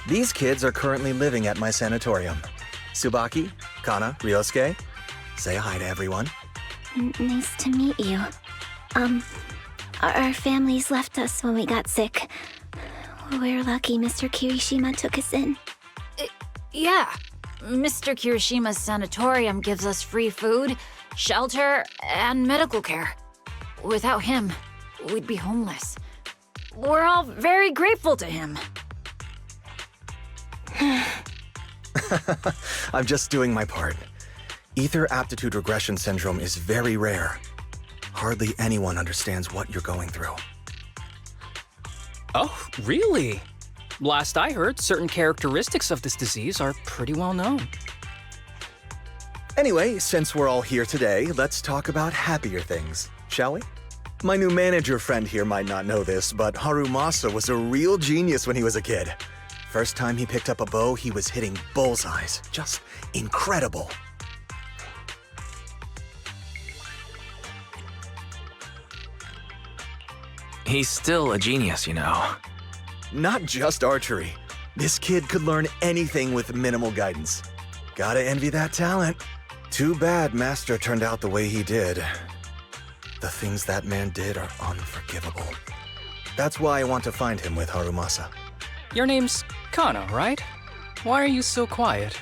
These kids are currently living at my sanatorium. Tsubaki, Kana, Ryosuke, say hi to everyone. Nice to meet you. Our families left us when we got sick. We're lucky Mr. Kirishima took us in. Yeah. Mr. Kirishima's sanatorium gives us free food, shelter, and medical care. Without him, we'd be homeless. We're all very grateful to him. I'm just doing my part. Ether aptitude regression syndrome is very rare. Hardly anyone understands what you're going through. Oh, really? Last I heard, certain characteristics of this disease are pretty well known. Anyway, since we're all here today, let's talk about happier things, shall we? My new manager friend here might not know this, but Harumasa was a real genius when he was a kid. First time he picked up a bow, he was hitting bullseyes. Just incredible. He's still a genius, you know. Not just archery. This kid could learn anything with minimal guidance. Gotta envy that talent. Too bad Master turned out the way he did. The things that man did are unforgivable. That's why I want to find him with Harumasa. Your name's Kana, right? Why are you so quiet?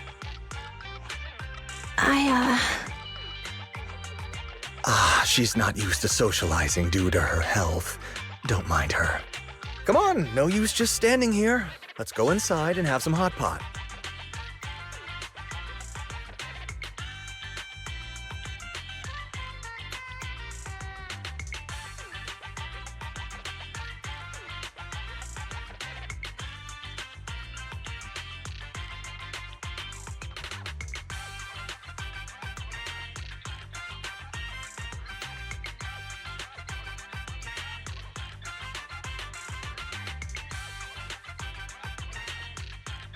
She's not used to socializing due to her health. Don't mind her. Come on, no use just standing here. Let's go inside and have some hot pot.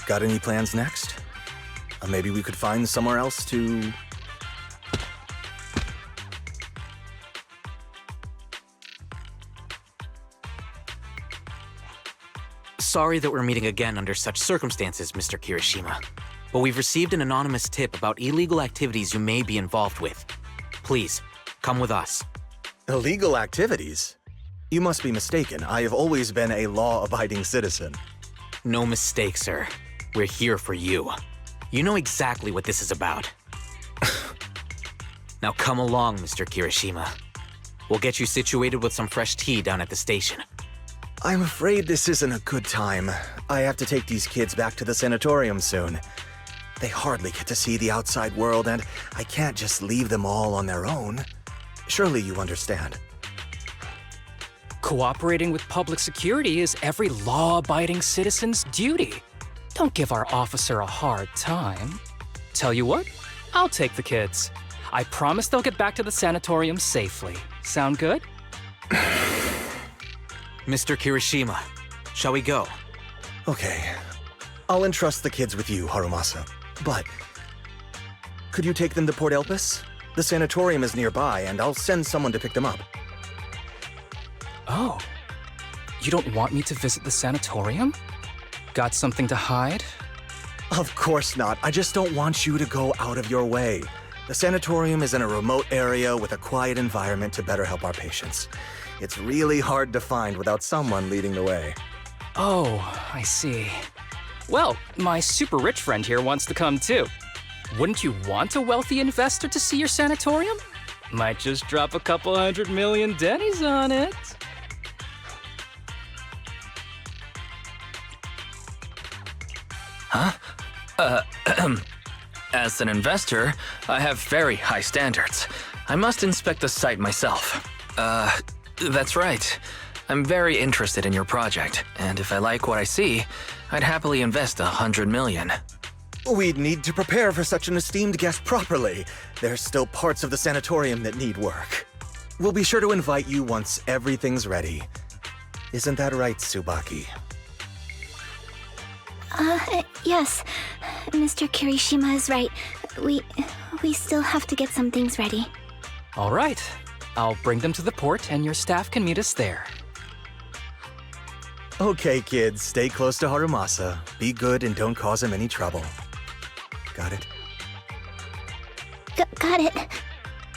Got any plans next? Maybe we could find somewhere else to... Sorry that we're meeting again under such circumstances, Mr. Kirishima. But we've received an anonymous tip about illegal activities you may be involved with. Please, come with us. Illegal activities? You must be mistaken. I have always been a law-abiding citizen. No mistake, sir. We're here for you. You know exactly what this is about. Now come along, Mr. Kirishima. We'll get you situated with some fresh tea down at the station. I'm afraid this isn't a good time. I have to take these kids back to the sanatorium soon. They hardly get to see the outside world, and I can't just leave them all on their own. Surely you understand. Cooperating with public security is every law-abiding citizen's duty. Don't give our officer a hard time. Tell you what, I'll take the kids. I promise they'll get back to the sanatorium safely. Sound good? Mr. Kirishima, shall we go? Okay. I'll entrust the kids with you, Harumasa. But could you take them to Port Elpis? The sanatorium is nearby, and I'll send someone to pick them up. Oh. You don't want me to visit the sanatorium? Got something to hide? Of course not. I just don't want you to go out of your way. The sanatorium is in a remote area with a quiet environment to better help our patients. It's really hard to find without someone leading the way. Oh, I see. Well, my super rich friend here wants to come too. Wouldn't you want a wealthy investor to see your sanatorium? Might just drop a couple $100 million dennies on it. As an investor, I have very high standards. I must inspect the site myself. That's right. I'm very interested in your project, and if I like what I see, I'd happily invest $100 million. We'd need to prepare for such an esteemed guest properly. There's still parts of the sanatorium that need work. We'll be sure to invite you once everything's ready. Isn't that right, Tsubaki? Yes. Mr. Kirishima is right. We still have to get some things ready. All right. I'll bring them to the port and your staff can meet us there. Okay, kids, stay close to Harumasa. Be good and don't cause him any trouble. Got it? Got it.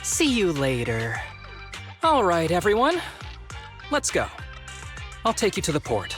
See you later. All right, everyone. Let's go. I'll take you to the port.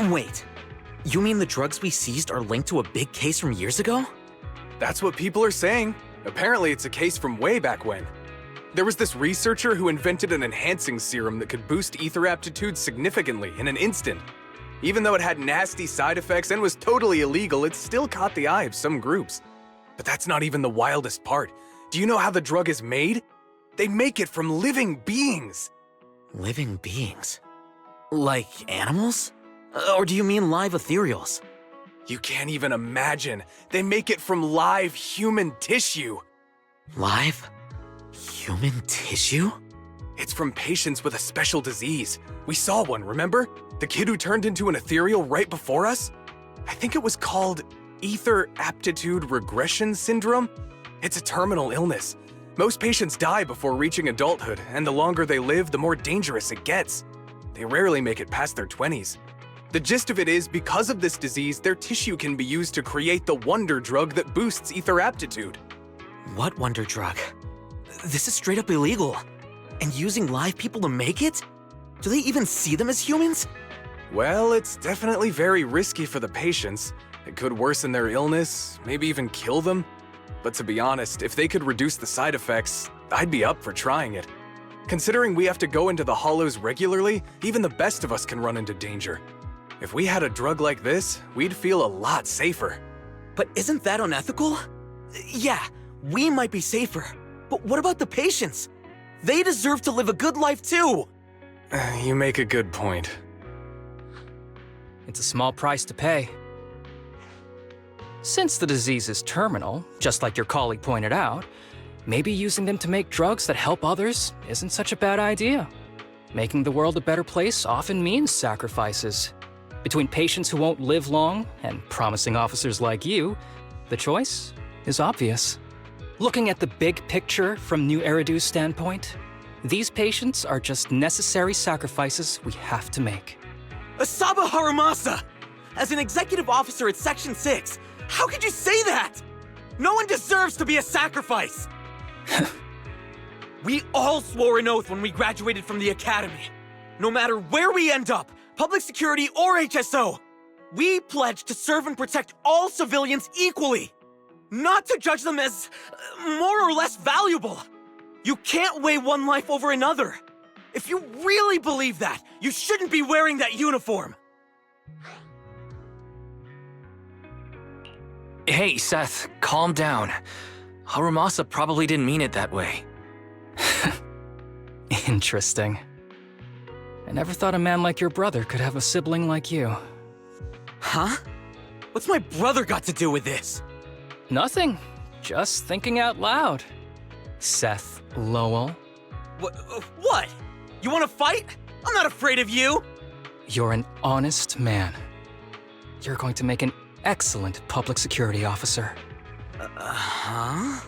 Wait, you mean the drugs we seized are linked to a big case from years ago? That's what people are saying. Apparently it's a case from way back when. There was this researcher who invented an enhancing serum that could boost ether aptitude significantly in an instant. Even though it had nasty side effects and was totally illegal, it still caught the eye of some groups. But that's not even the wildest part. Do you know how the drug is made? They make it from living beings. Living beings? Like animals? Or do you mean live ethereals? You can't even imagine. They make it from live human tissue. Live? Human tissue? It's from patients with a special disease. We saw one, remember? The kid who turned into an ethereal right before us? I think it was called Ether Aptitude Regression Syndrome. It's a terminal illness. Most patients die before reaching adulthood, and the longer they live, the more dangerous it gets. They rarely make it past their 20s. The gist of it is, because of this disease, their tissue can be used to create the wonder drug that boosts ether aptitude. What wonder drug? This is straight up illegal. And using live people to make it? Do they even see them as humans? Well, it's definitely very risky for the patients. It could worsen their illness, maybe even kill them. But to be honest, if they could reduce the side effects, I'd be up for trying it. Considering we have to go into the hollows regularly, even the best of us can run into danger. If we had a drug like this, we'd feel a lot safer. But isn't that unethical? Yeah, we might be safer. But what about the patients? They deserve to live a good life too! You make a good point. It's a small price to pay. Since the disease is terminal, just like your colleague pointed out, maybe using them to make drugs that help others isn't such a bad idea. Making the world a better place often means sacrifices. Between patients who won't live long and promising officers like you, the choice is obvious. Looking at the big picture from New Eridu's standpoint, these patients are just necessary sacrifices we have to make. Asaba Harumasa! As an executive officer at Section 6, how could you say that? No one deserves to be a sacrifice! We all swore an oath when we graduated from the academy. No matter where we end up, public security or HSO, we pledged to serve and protect all civilians equally. Not to judge them as more or less valuable. You can't weigh one life over another. If you really believe that, you shouldn't be wearing that uniform. Hey, Seth, calm down. Harumasa probably didn't mean it that way. Interesting. I never thought a man like your brother could have a sibling like you. Huh? What's my brother got to do with this? Nothing. Just thinking out loud. Seth Lowell. What? You want to fight? I'm not afraid of you! You're an honest man. You're going to make an excellent public security officer. Huh?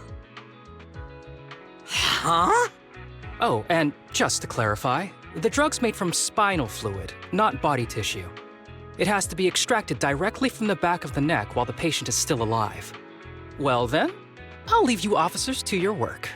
Huh? Oh, and just to clarify, the drug's made from spinal fluid, not body tissue. It has to be extracted directly from the back of the neck while the patient is still alive. Well then, I'll leave you officers to your work.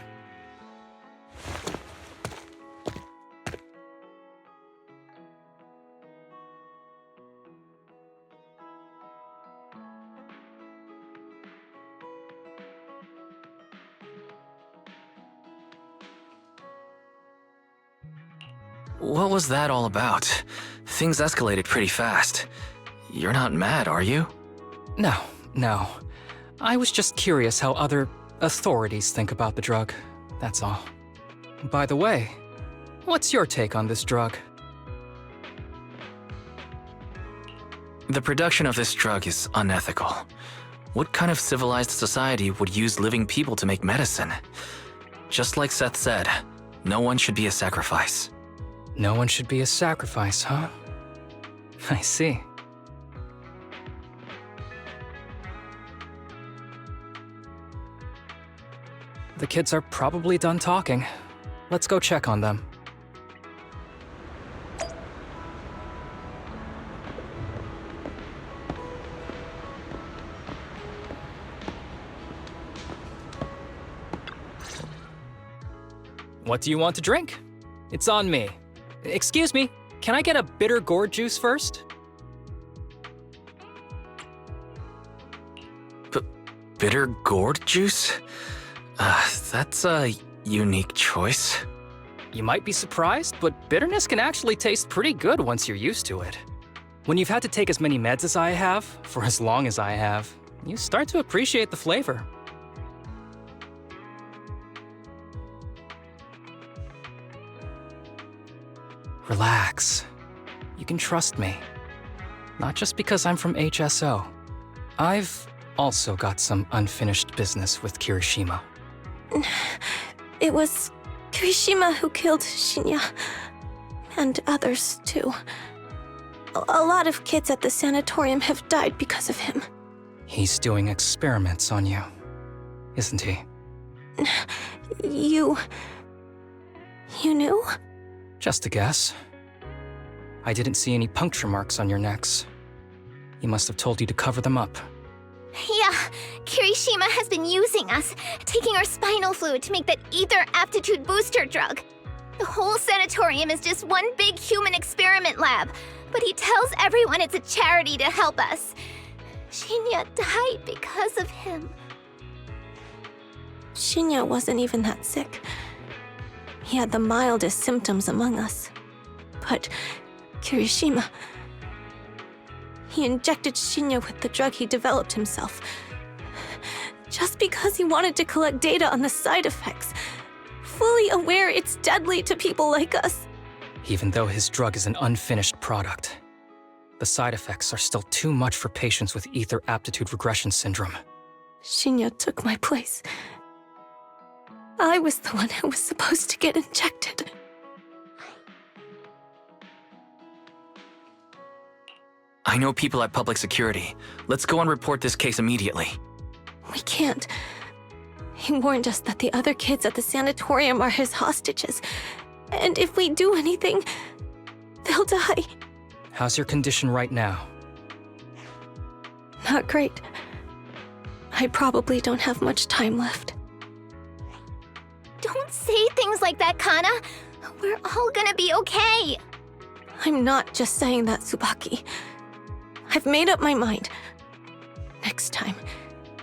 What was that all about? Things escalated pretty fast. You're not mad, are you? No. I was just curious how other authorities think about the drug, that's all. By the way, what's your take on this drug? The production of this drug is unethical. What kind of civilized society would use living people to make medicine? Just like Seth said, no one should be a sacrifice. No one should be a sacrifice, huh? I see. The kids are probably done talking. Let's go check on them. What do you want to drink? It's on me. Excuse me, can I get a bitter gourd juice first? bitter gourd juice? That's a unique choice. You might be surprised, but bitterness can actually taste pretty good once you're used to it. When you've had to take as many meds as I have, for as long as I have, you start to appreciate the flavor. Relax. You can trust me. Not just because I'm from HSO. I've also got some unfinished business with Kirishima. It was Kirishima who killed Shinya. And others, too. A lot of kids at the sanatorium have died because of him. He's doing experiments on you, isn't he? You knew? Just a guess. I didn't see any puncture marks on your necks. He must have told you to cover them up. Yeah, Kirishima has been using us, taking our spinal fluid to make that ether aptitude booster drug. The whole sanatorium is just one big human experiment lab, but he tells everyone it's a charity to help us. Shinya died because of him. Shinya wasn't even that sick. He had the mildest symptoms among us. But Kirishima... He injected Shinya with the drug he developed himself. Just because he wanted to collect data on the side effects, fully aware it's deadly to people like us. Even though his drug is an unfinished product, the side effects are still too much for patients with ether aptitude regression syndrome. Shinya took my place. I was the one who was supposed to get injected. I know people at public security. Let's go and report this case immediately. We can't. He warned us that the other kids at the sanatorium are his hostages. And if we do anything, they'll die. How's your condition right now? Not great. I probably don't have much time left. Don't say things like that, Kana. We're all gonna be okay. I'm not just saying that, Tsubaki. I've made up my mind. Next time,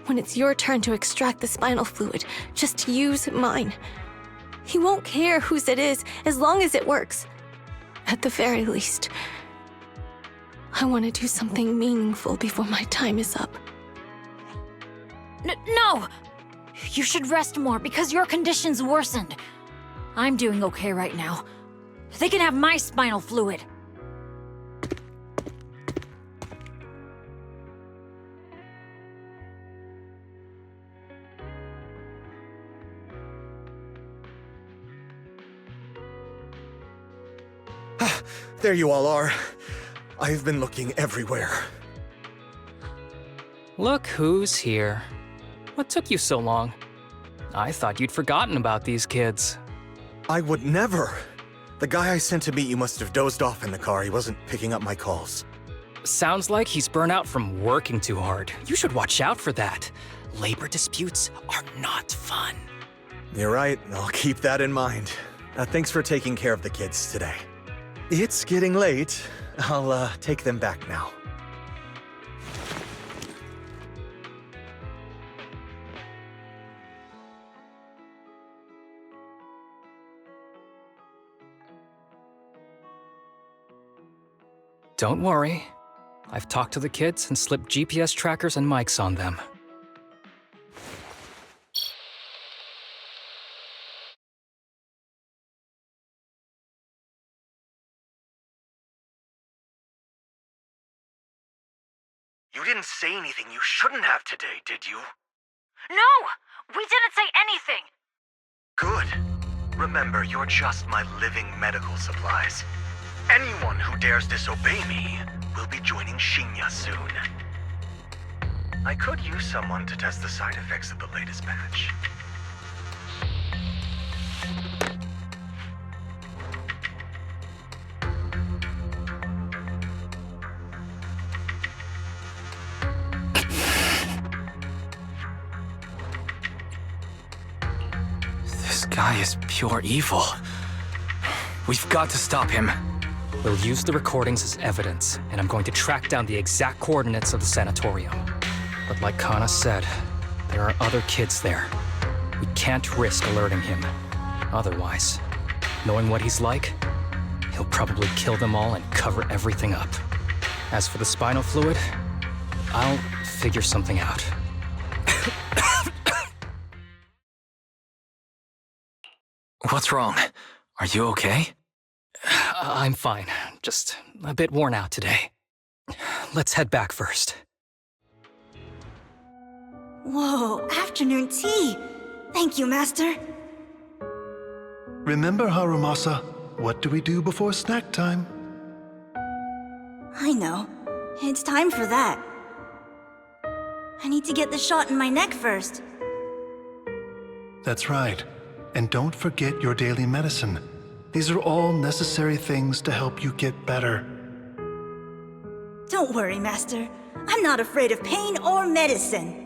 when it's your turn to extract the spinal fluid, just use mine. He won't care whose it is, as long as it works. At the very least, I want to do something meaningful before my time is up. No! You should rest more because your condition's worsened. I'm doing okay right now. They can have my spinal fluid. There you all are. I've been looking everywhere. Look who's here. What took you so long? I thought you'd forgotten about these kids. I would never. The guy I sent to meet you must have dozed off in the car. He wasn't picking up my calls. Sounds like he's burnt out from working too hard. You should watch out for that. Labor disputes are not fun. You're right. I'll keep that in mind. Thanks for taking care of the kids today. It's getting late. I'll take them back now. Don't worry. I've talked to the kids and slipped GPS trackers and mics on them. You didn't say anything you shouldn't have today, did you? No! We didn't say anything! Good. Remember, you're just my living medical supplies. Anyone who dares disobey me will be joining Shinya soon. I could use someone to test the side effects of the latest batch. This guy is pure evil. We've got to stop him. We'll use the recordings as evidence, and I'm going to track down the exact coordinates of the sanatorium. But like Kana said, There are other kids there. We can't risk alerting him. Otherwise, knowing what he's like, he'll probably kill them all and cover everything up. As for the spinal fluid, I'll figure something out. What's wrong? Are you okay? I'm fine. Just a bit worn out today. Let's head back first. Whoa, afternoon tea! Thank you, Master. Remember, Harumasa, what do we do before snack time? I know. It's time for that. I need to get the shot in my neck first. That's right. And don't forget your daily medicine. These are all necessary things to help you get better. Don't worry, Master. I'm not afraid of pain or medicine.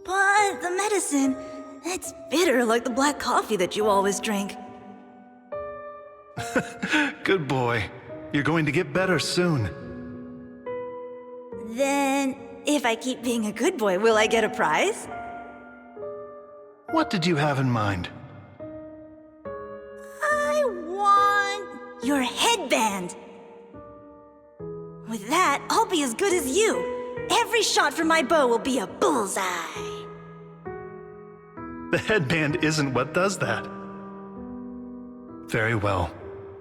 But the medicine, it's bitter like the black coffee that you always drink. Good boy. You're going to get better soon. Then, if I keep being a good boy, will I get a prize? What did you have in mind? I want your headband. With that, I'll be as good as you. Every shot from my bow will be a bullseye. The headband isn't what does that. Very well.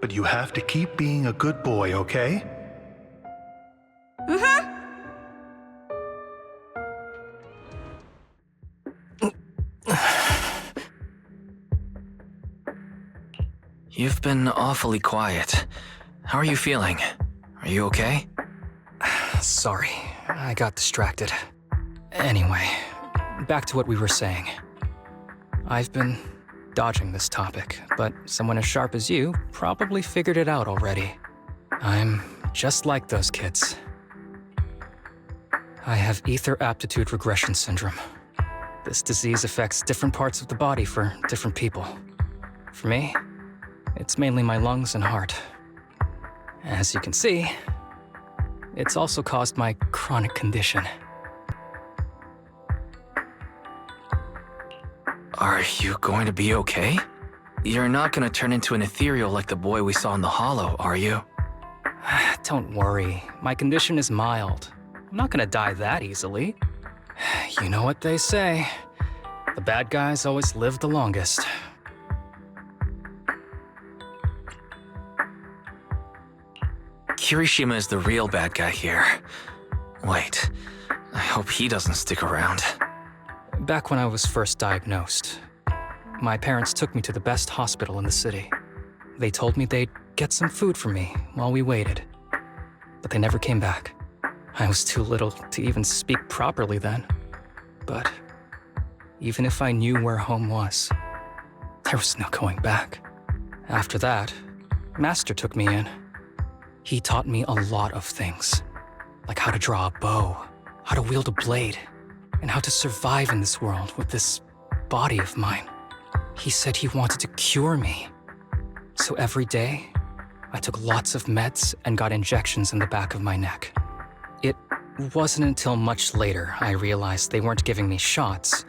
But you have to keep being a good boy, okay? Mm-hmm. You've been awfully quiet. How are you feeling? Are you okay? Sorry, I got distracted. Anyway, back to what we were saying. I've been dodging this topic, but someone as sharp as you probably figured it out already. I'm just like those kids. I have ether aptitude regression syndrome. This disease affects different parts of the body for different people. For me, it's mainly my lungs and heart. As you can see, it's also caused my chronic condition. Are you going to be okay? You're not going to turn into an ethereal like the boy we saw in the hollow, are you? Don't worry, my condition is mild. I'm not gonna die that easily. You know what they say, the bad guys always live the longest. Kirishima is the real bad guy here. Wait, I hope he doesn't stick around. Back when I was first diagnosed, my parents took me to the best hospital in the city. They told me they'd get some food for me while we waited, but they never came back. I was too little to even speak properly then. But even if I knew where home was, there was no going back. After that, Master took me in. He taught me a lot of things, like how to draw a bow, how to wield a blade, and how to survive in this world with this body of mine. He said he wanted to cure me. So every day, I took lots of meds and got injections in the back of my neck. It wasn't until much later I realized they weren't giving me shots,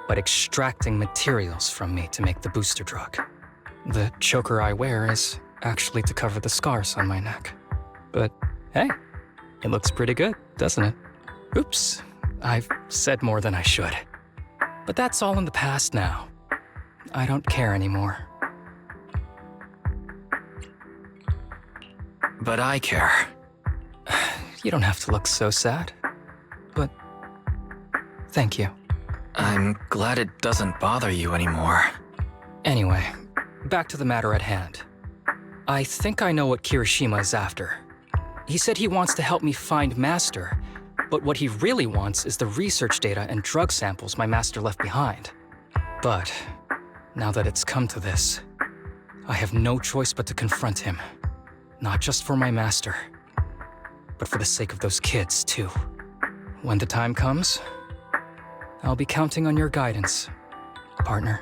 but extracting materials from me to make the booster drug. The choker I wear is actually to cover the scars on my neck. But hey, it looks pretty good, doesn't it? Oops, I've said more than I should. But that's all in the past now. I don't care anymore. But I care. You don't have to look so sad. But thank you. I'm glad it doesn't bother you anymore. Anyway, back to the matter at hand. I think I know what Kirishima is after. He said he wants to help me find Master, but what he really wants is the research data and drug samples my master left behind. But now that it's come to this, I have no choice but to confront him. Not just for my master, but for the sake of those kids, too. When the time comes, I'll be counting on your guidance, partner.